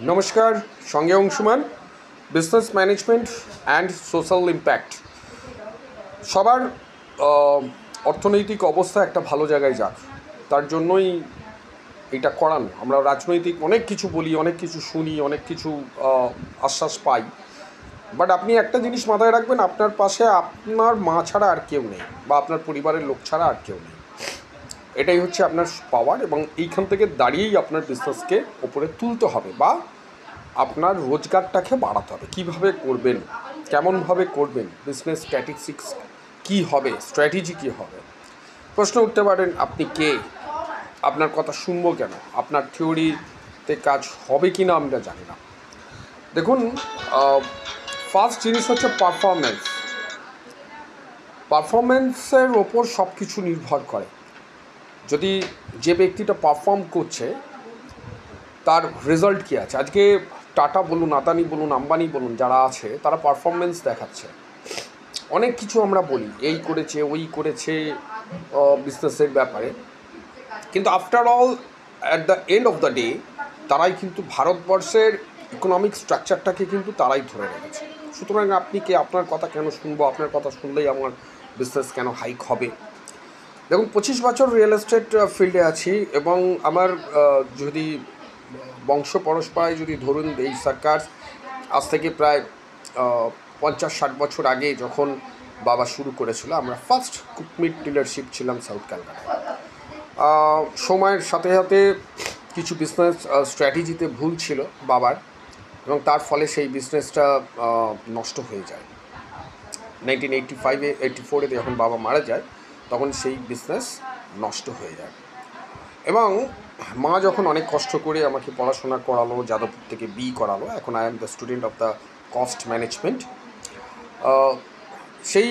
নমস্কার, সঙ্গে Anshuman, business management and social impact. সবার অর্থনৈতিক অবস্থা একটা ভালো জায়গায় যাক, তার জন্যই এটা করানো। আমরা রাজনৈতিক অনেক কিছু বলি, অনেক কিছু শুনি, অনেক কিছু আশ্বাস পাই, বাট আপনি একটা জিনিস মাথায় রাখবেন, আপনার পাশে আপনার মা ছাড়া আর কেউ নেই, বা আপনার পরিবারের লোক ছাড়া আর কেউ নেই। এটাই হচ্ছে আপনার পাওয়ার, এবং এইখান থেকে দাঁড়িয়েই আপনার বিজনেসকে ওপরে তুলতে হবে, বা আপনার রোজগারটাকে বাড়াতে হবে। কীভাবে করবেন, কেমনভাবে করবেন, বিজনেস স্ট্র্যাটেজিক্স কী হবে, স্ট্র্যাটেজি কী হবে। প্রশ্ন উঠতে পারেন, আপনি কে, আপনার কথা শুনবো কেন, আপনার থিওরিতে কাজ হবে কি না আমরা জানি না। দেখুন, ফার্স্ট জিনিস হচ্ছে পারফরমেন্সের ওপর সব কিছু নির্ভর করে। যদি যে ব্যক্তিটা পারফর্ম করছে তার রেজাল্ট কী আছে। আজকে টাটা বলুন, আদানি বলুন, আম্বানি বলুন, যারা আছে তারা পারফরমেন্স দেখাচ্ছে। অনেক কিছু আমরা বলি, এই করেছে, ওই করেছে বিজনেসের ব্যাপারে, কিন্তু after all at the end of the day তারাই কিন্তু ভারতবর্ষের ইকোনমিক স্ট্রাকচারটাকে কিন্তু তারাই ধরে রেখেছে। সুতরাং আপনি কে, আপনার কথা কেন শুনবো, আপনার কথা শুনলেই আমার বিজনেস কেন হাইক হবে। দেখুন, 25 বছর রিয়েল এস্টেট ফিল্ডে আছি, এবং আমার যদি বংশ পরম্পরায় যদি ধরুন, এই সরকার আজ থেকে প্রায় 50-60 বছর আগে যখন বাবা শুরু করেছিল, আমরা ফার্স্ট কুকমিট ডিলারশিপ ছিলাম সাউথ ক্যালকাটায়। সময়ের সাথে সাথে কিছু বিজনেস স্ট্র্যাটেজিতে ভুল ছিল বাবার, এবং তার ফলে সেই বিজনেসটা নষ্ট হয়ে যায়। 1984 যখন বাবা মারা যায়, তখন সেই বিজনেস নষ্ট হয়ে যায়। এবং মা যখন অনেক কষ্ট করে আমাকে পড়াশোনা করালো, যাদবপুর থেকে বি করালো, এখন I am the student of the cost management, সেই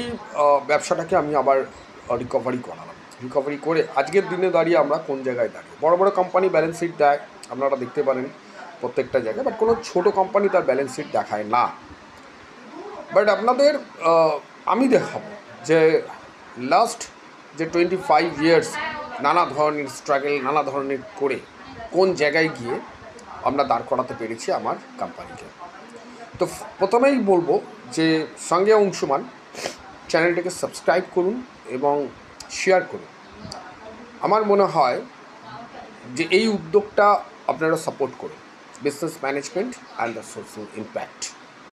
ব্যবসাটাকে আমি আবার রিকভারি করে আজকের দিনে দাঁড়িয়ে আমরা কোন জায়গায় দাঁড়িয়ে। বড় বড় কোম্পানি ব্যালেন্স শিট দেয়, আপনারা দেখতে পারেন প্রত্যেকটা জায়গায়, বাট কোনো ছোটো কোম্পানি তার ব্যালেন্স শিট দেখায় না। বাট আপনাদের আমি দেখাবো যে লাস্ট যে 25 ইয়ার্স নানা ধরনের স্ট্রাগল, নানা ধরনের করে কোন জায়গায় গিয়ে আমরা দাঁড় করাতে পেরেছি আমার কোম্পানিকে। তো প্রথমেই বলবো যে সঙ্গে অংশুমান চ্যানেলটাকে সাবস্ক্রাইব করুন এবং শেয়ার করুন। আমার মনে হয় যে এই উদ্যোগটা আপনারা সাপোর্ট করুন, business management and the social impact.